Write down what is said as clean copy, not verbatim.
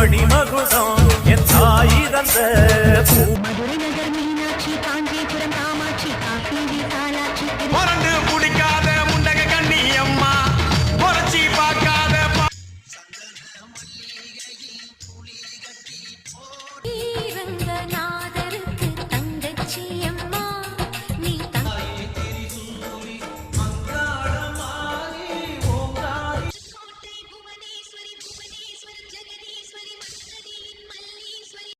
மணிமகுடம் என் தாய் தந்த மதுரை நகர் மீனாட்சி காஞ்சிபுரம் காமாட்சி காசி விசாலாட்சி மறந்து பிடிக்காத முண்டக கண்ணி அம்மா முறைச்சி பார்க்காத ரங்கனா